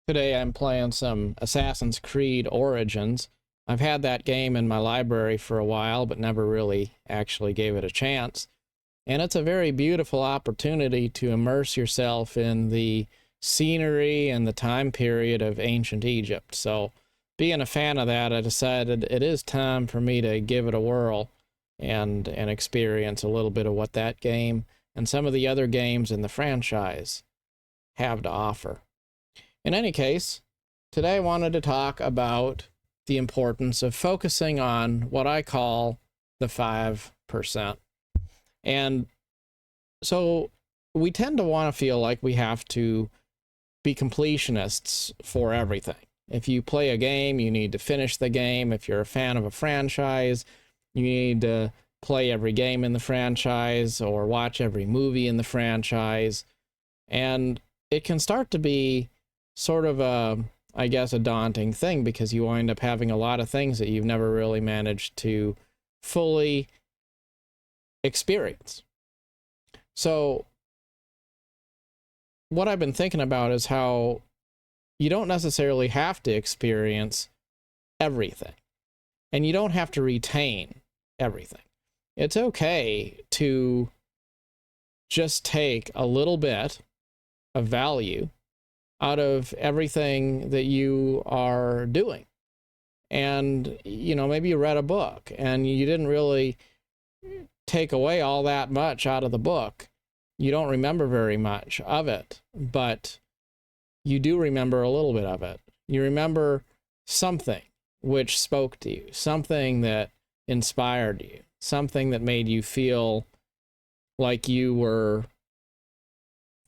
Today I'm playing some Assassin's Creed Origins. I've had that game in my library for a while, but never really actually gave it a chance. And it's a very beautiful opportunity to immerse yourself in the scenery and the time period of ancient Egypt. So, being a fan of that, I decided it is time for me to give it a whirl and experience a little bit of what that game and some of the other games in the franchise have to offer. In any case, today I wanted to talk about the importance of focusing on what I call the 5%. And so we tend to want to feel like we have to be completionists for everything. If you play a game, you need to finish the game. If you're a fan of a franchise, you need to play every game in the franchise or watch every movie in the franchise. And it can start to be sort of a daunting thing because you wind up having a lot of things that you've never really managed to fully experience. So what I've been thinking about is how you don't necessarily have to experience everything, and you don't have to retain everything. It's okay to just take a little bit of value out of everything that you are doing. And, maybe you read a book and you didn't really take away all that much out of the book. You don't remember very much of it, but you do remember a little bit of it. You remember something which spoke to you, something that inspired you, something that made you feel like you were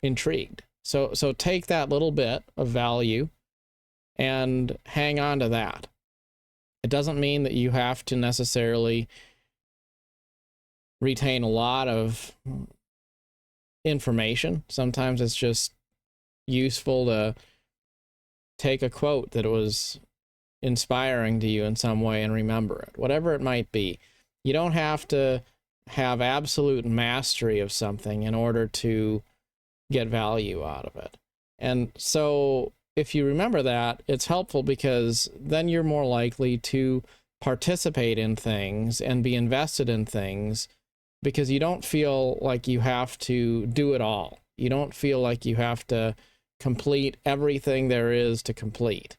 intrigued. So take that little bit of value and hang on to that. It doesn't mean that you have to necessarily retain a lot of information. Sometimes it's just useful to take a quote that was inspiring to you in some way and remember it, whatever it might be. You don't have to have absolute mastery of something in order to get value out of it. And so if you remember that, it's helpful because then you're more likely to participate in things and be invested in things because you don't feel like you have to do it all. You don't feel like you have to complete everything there is to complete.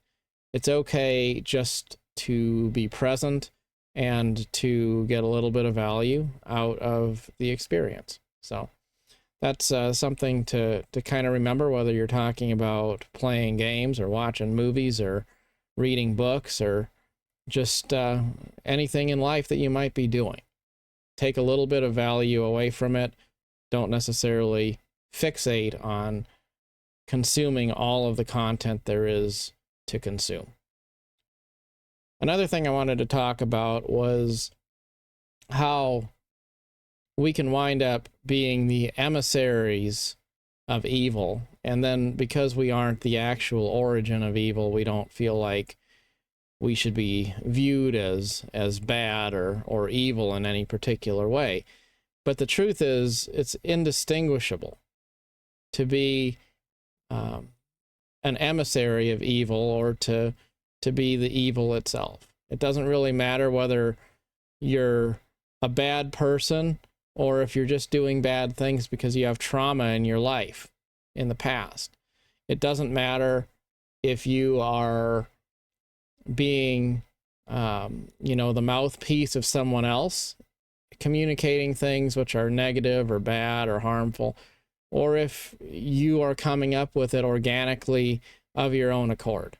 It's okay just to be present and to get a little bit of value out of the experience. So that's something to kind of remember, whether you're talking about playing games or watching movies or reading books or just anything in life that you might be doing. Take a little bit of value away from it. Don't necessarily fixate on consuming all of the content there is to consume. Another thing I wanted to talk about was how we can wind up being the emissaries of evil. And then because we aren't the actual origin of evil, we don't feel like we should be viewed as bad or evil in any particular way. But the truth is, it's indistinguishable to be an emissary of evil or to be the evil itself. It doesn't really matter whether you're a bad person or if you're just doing bad things because you have trauma in your life in the past. It doesn't matter if you are being, the mouthpiece of someone else, communicating things which are negative or bad or harmful, or if you are coming up with it organically of your own accord.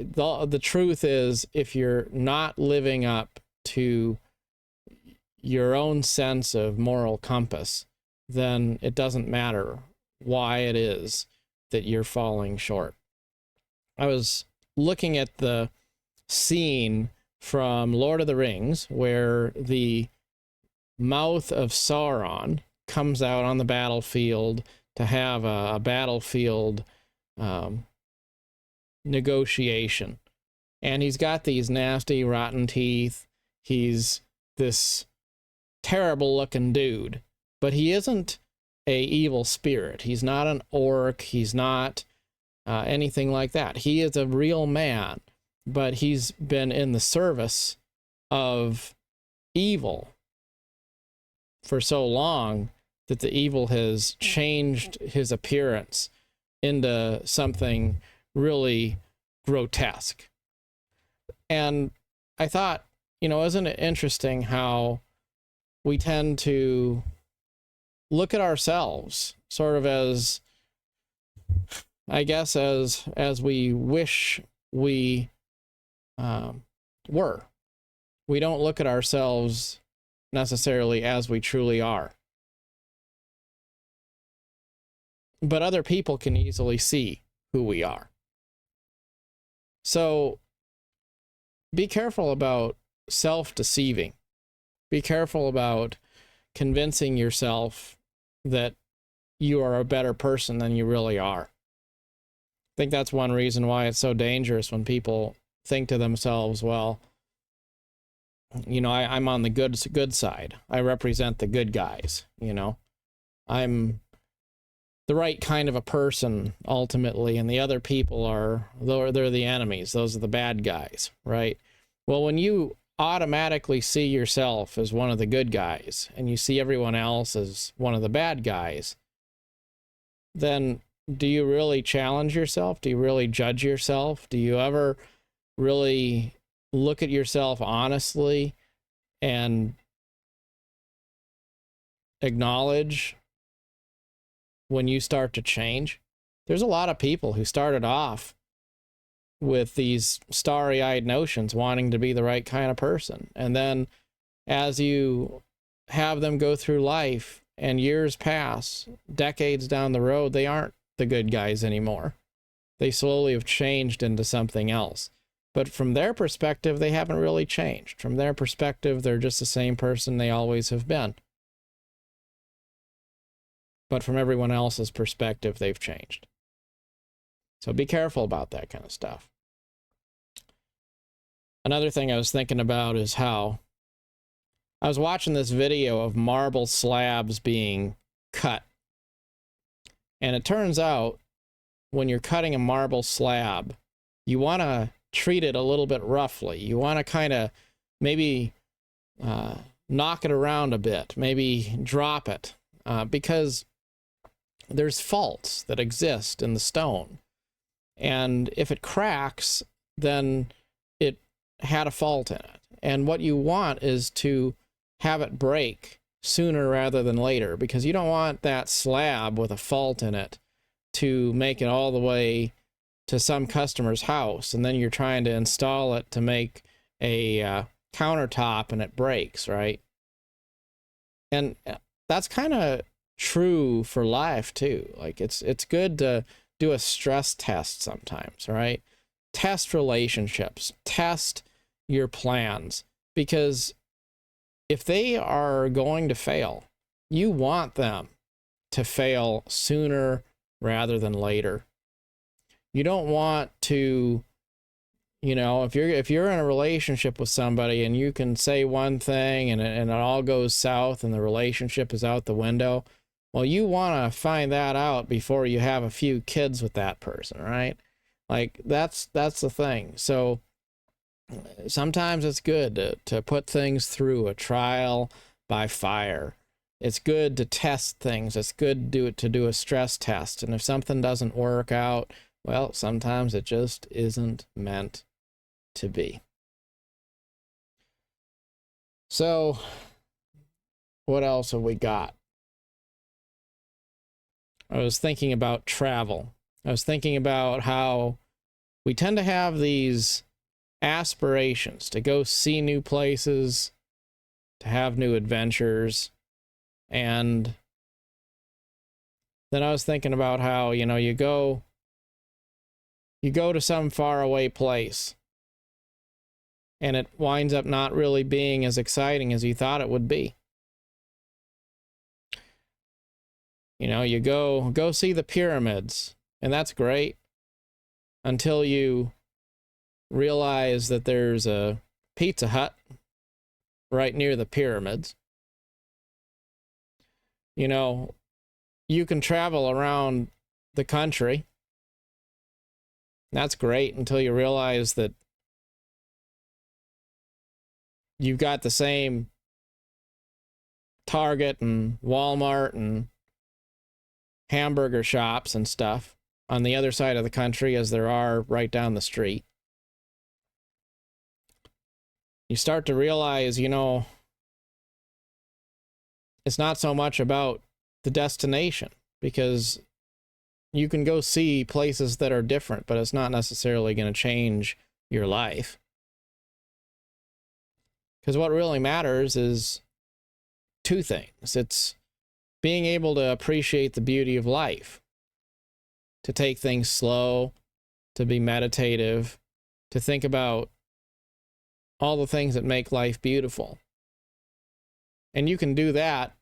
The truth is, if you're not living up to your own sense of moral compass, then it doesn't matter why it is that you're falling short. I was looking at the scene from Lord of the Rings where the mouth of Sauron comes out on the battlefield to have a battlefield negotiation. And he's got these nasty, rotten teeth. He's this terrible looking dude, but he isn't a evil spirit. He's not an orc. He's not anything like that. He is a real man, but he's been in the service of evil for so long that the evil has changed his appearance into something really grotesque. And I thought, isn't it interesting how we tend to look at ourselves sort of as, I guess, as we wish we were. We don't look at ourselves necessarily as we truly are. But other people can easily see who we are. So be careful about self-deceiving. Be careful about convincing yourself that you are a better person than you really are. I think that's one reason why it's so dangerous when people think to themselves, well, I'm on the good side. I represent the good guys, I'm the right kind of a person ultimately, and the other people they're the enemies. Those are the bad guys, right? Well, when you automatically see yourself as one of the good guys and you see everyone else as one of the bad guys, then do you really challenge yourself? Do you really judge yourself? Do you ever really look at yourself honestly and acknowledge when you start to change? There's a lot of people who started off with these starry-eyed notions, wanting to be the right kind of person. And then as you have them go through life and years pass, decades down the road, they aren't the good guys anymore. They slowly have changed into something else. But from their perspective, they haven't really changed. From their perspective, they're just the same person they always have been. But from everyone else's perspective, they've changed. So be careful about that kind of stuff. Another thing I was thinking about is how I was watching this video of marble slabs being cut. And it turns out when you're cutting a marble slab, you want to treat it a little bit roughly. You want to kind of maybe knock it around a bit, maybe drop it, because there's faults that exist in the stone. And if it cracks, then it had a fault in it. And what you want is to have it break sooner rather than later, because you don't want that slab with a fault in it to make it all the way to some customer's house, and then you're trying to install it to make a countertop and it breaks, right? And that's kind of true for life too. Like it's good to do a stress test sometimes, right? Test relationships, test your plans, because if they are going to fail, you want them to fail sooner rather than later. You don't want to, if you're in a relationship with somebody and you can say one thing and it all goes south and the relationship is out the window, well, you want to find that out before you have a few kids with that person, right? Like that's the thing. So sometimes it's good to put things through a trial by fire. It's good to test things. It's good to do a stress test. And if something doesn't work out, well, sometimes it just isn't meant to be. So what else have we got? I was thinking about travel. I was thinking about how we tend to have these aspirations to go see new places, to have new adventures. And then I was thinking about how, you go to some faraway place and it winds up not really being as exciting as you thought it would be. You go see the pyramids, and that's great until you realize that there's a Pizza Hut right near the pyramids. You can travel around the country That's great until you realize that you've got the same Target and Walmart and hamburger shops and stuff on the other side of the country as there are right down the street. You start to realize, you know, it's not so much about the destination, because you can go see places that are different, but it's not necessarily going to change your life. Because what really matters is two things. It's being able to appreciate the beauty of life, to take things slow, to be meditative, to think about all the things that make life beautiful. And you can do that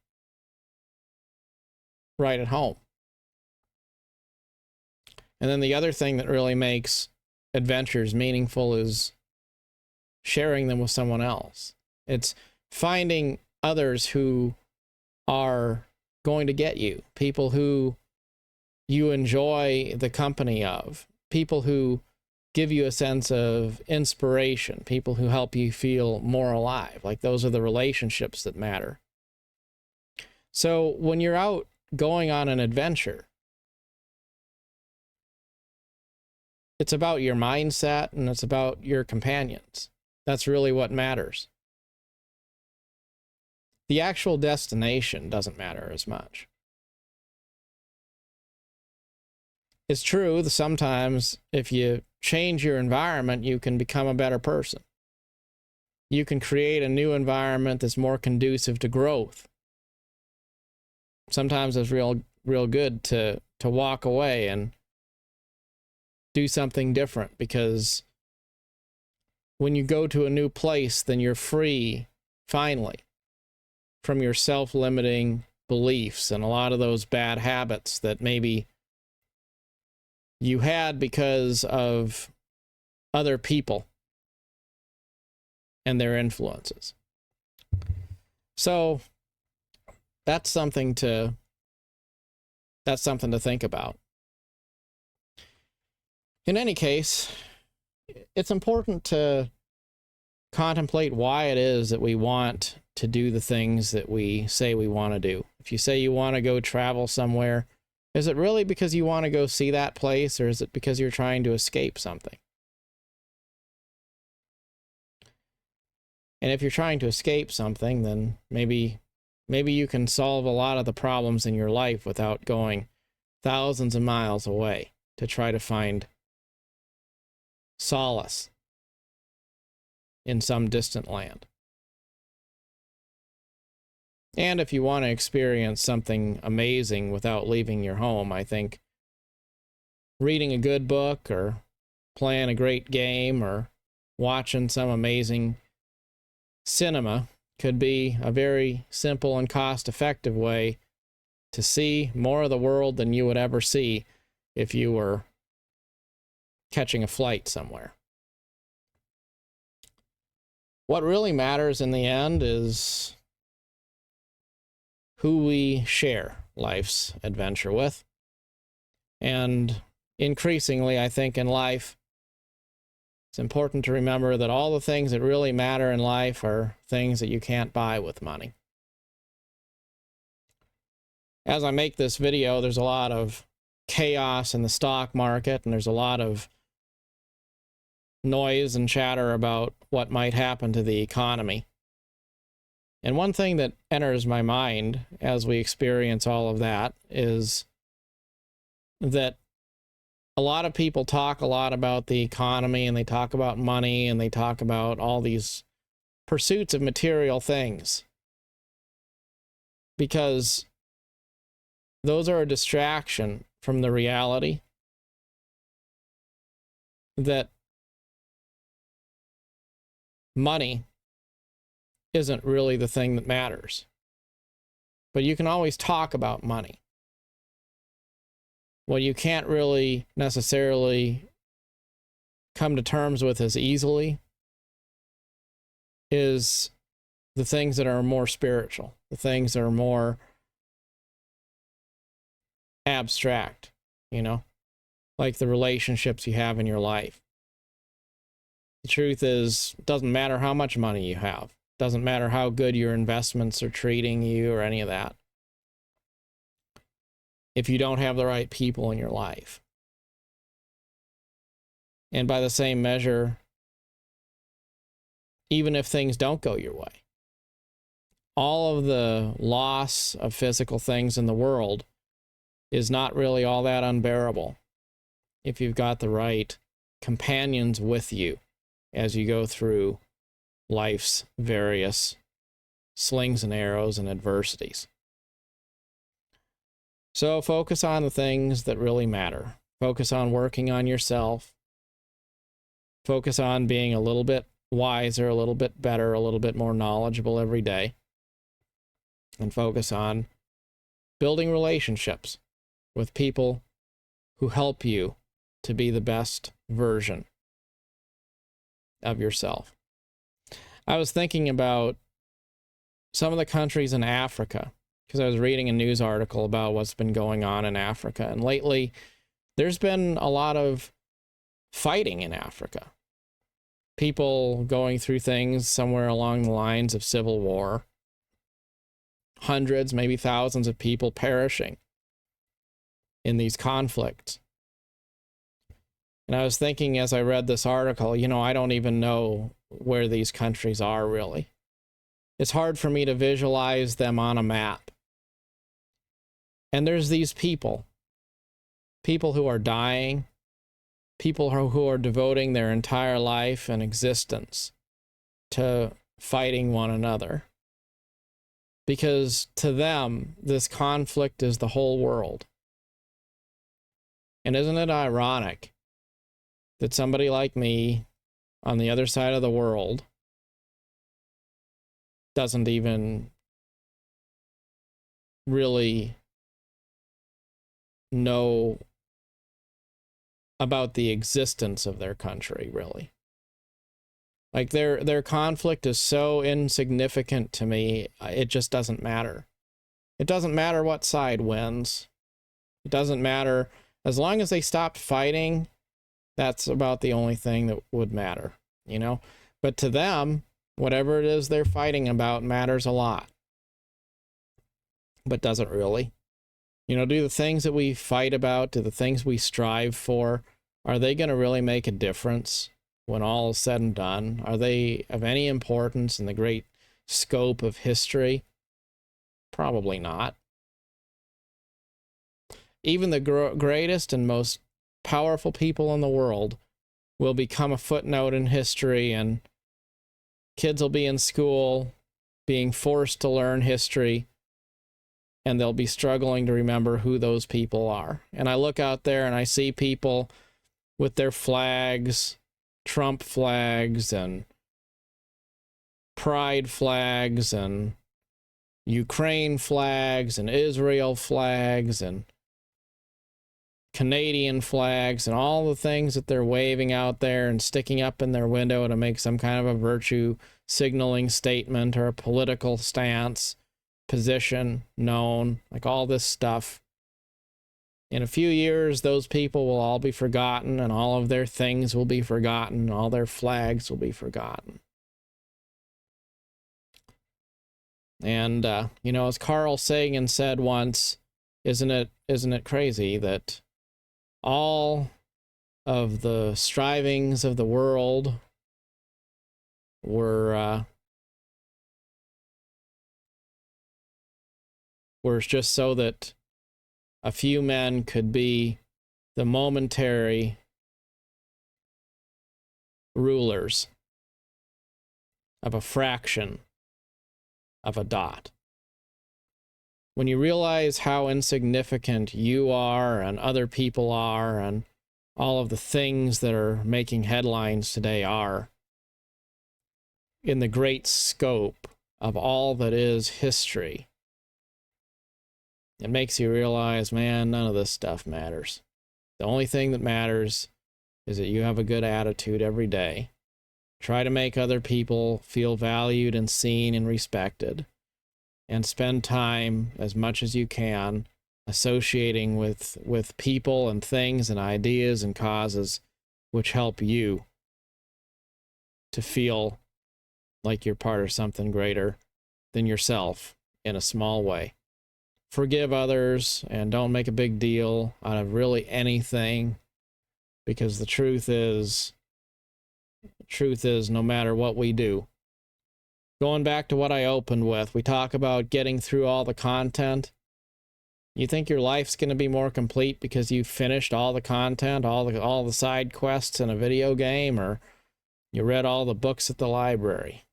right at home. And then the other thing that really makes adventures meaningful is sharing them with someone else. It's finding others who are going to get you, people who you enjoy the company of, people who give you a sense of inspiration, people who help you feel more alive. Like, those are the relationships that matter. So when you're out going on an adventure, it's about your mindset and it's about your companions. That's really what matters. The actual destination doesn't matter as much. It's true that sometimes if you change your environment, you can become a better person. You can create a new environment that's more conducive to growth. Sometimes it's real good to walk away and do something different, because when you go to a new place, then you're free, finally, from your self-limiting beliefs and a lot of those bad habits that maybe you had because of other people and their influences. So that's something to think about. In any case, it's important to contemplate why it is that we want to do the things that we say we want to do. If you say you want to go travel somewhere, is it really because you want to go see that place, or is it because you're trying to escape something? And if you're trying to escape something, then maybe you can solve a lot of the problems in your life without going thousands of miles away to try to find solace in some distant land. And if you want to experience something amazing without leaving your home, I think reading a good book or playing a great game or watching some amazing cinema could be a very simple and cost-effective way to see more of the world than you would ever see if you were catching a flight somewhere. What really matters in the end is who we share life's adventure with. And increasingly, I think in life, it's important to remember that all the things that really matter in life are things that you can't buy with money. As I make this video, there's a lot of chaos in the stock market, and there's a lot of noise and chatter about what might happen to the economy. And one thing that enters my mind as we experience all of that is that a lot of people talk a lot about the economy, and they talk about money, and they talk about all these pursuits of material things, because those are a distraction from the reality that money isn't really the thing that matters. But you can always talk about money. What you can't really necessarily come to terms with as easily is the things that are more spiritual, the things that are more abstract, you know? like the relationships you have in your life. The truth is, it doesn't matter how much money you have. It doesn't matter how good your investments are treating you or any of that, if you don't have the right people in your life. And by the same measure, even if things don't go your way, all of the loss of physical things in the world is not really all that unbearable if you've got the right companions with you as you go through life's various slings and arrows and adversities. So focus on the things that really matter. Focus on working on yourself. Focus on being a little bit wiser, a little bit better, a little bit more knowledgeable every day. And focus on building relationships with people who help you to be the best version of yourself. I was thinking about some of the countries in Africa, because I was reading a news article about what's been going on in Africa. And lately, there's been a lot of fighting in Africa. People going through things somewhere along the lines of civil war. Hundreds, maybe thousands of people perishing in these conflicts. And I was thinking as I read this article, I don't even know where these countries are really. It's hard for me to visualize them on a map. And there's these people who are dying, people who are devoting their entire life and existence to fighting one another. Because to them, this conflict is the whole world. And isn't it ironic that somebody like me on the other side of the world doesn't even really know about the existence of their country, really? Like their conflict is so insignificant to me, it just doesn't matter. It doesn't matter what side wins. It doesn't matter. As long as they stopped fighting, that's about the only thing that would matter, But to them, whatever it is they're fighting about matters a lot. But does it really? Do the things that we fight about, do the things we strive for, are they going to really make a difference when all is said and done? Are they of any importance in the great scope of history? Probably not. Even the greatest and most powerful people in the world will become a footnote in history, and kids will be in school being forced to learn history, and they'll be struggling to remember who those people are. And I look out there and I see people with their flags, Trump flags and pride flags and Ukraine flags and Israel flags and Canadian flags and all the things that they're waving out there and sticking up in their window to make some kind of a virtue signaling statement or a political stance, position known, like all this stuff. In a few years, those people will all be forgotten, and all of their things will be forgotten, all their flags will be forgotten. And, as Carl Sagan said once, isn't it crazy that all of the strivings of the world were just so that a few men could be the momentary rulers of a fraction of a dot. When you realize how insignificant you are and other people are and all of the things that are making headlines today are in the great scope of all that is history, it makes you realize, man, none of this stuff matters. The only thing that matters is that you have a good attitude every day. Try to make other people feel valued and seen and respected. And spend time as much as you can associating with people and things and ideas and causes which help you to feel like you're part of something greater than yourself in a small way. Forgive others and don't make a big deal out of really anything, because the truth is no matter what we do, going back to what I opened with, we talk about getting through all the content. You think your life's going to be more complete because you finished all the content, all the side quests in a video game, or you read all the books at the library,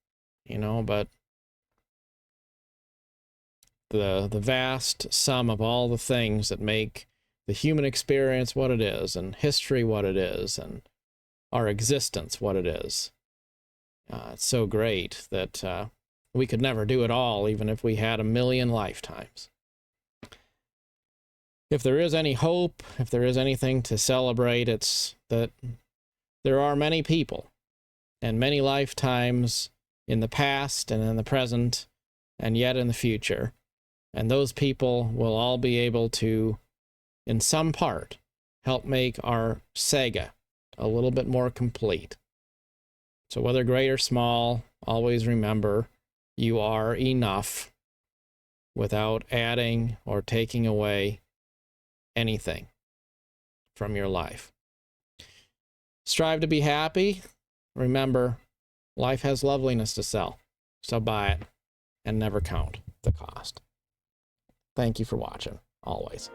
but the vast sum of all the things that make the human experience what it is, and history what it is, and our existence what it is. It's so great that we could never do it all, even if we had 1,000,000 lifetimes. If there is any hope, if there is anything to celebrate, it's that there are many people and many lifetimes in the past and in the present and yet in the future. And those people will all be able to, in some part, help make our saga a little bit more complete. So whether great or small, always remember you are enough without adding or taking away anything from your life. Strive to be happy. Remember, life has loveliness to sell, so buy it and never count the cost. Thank you for watching, always.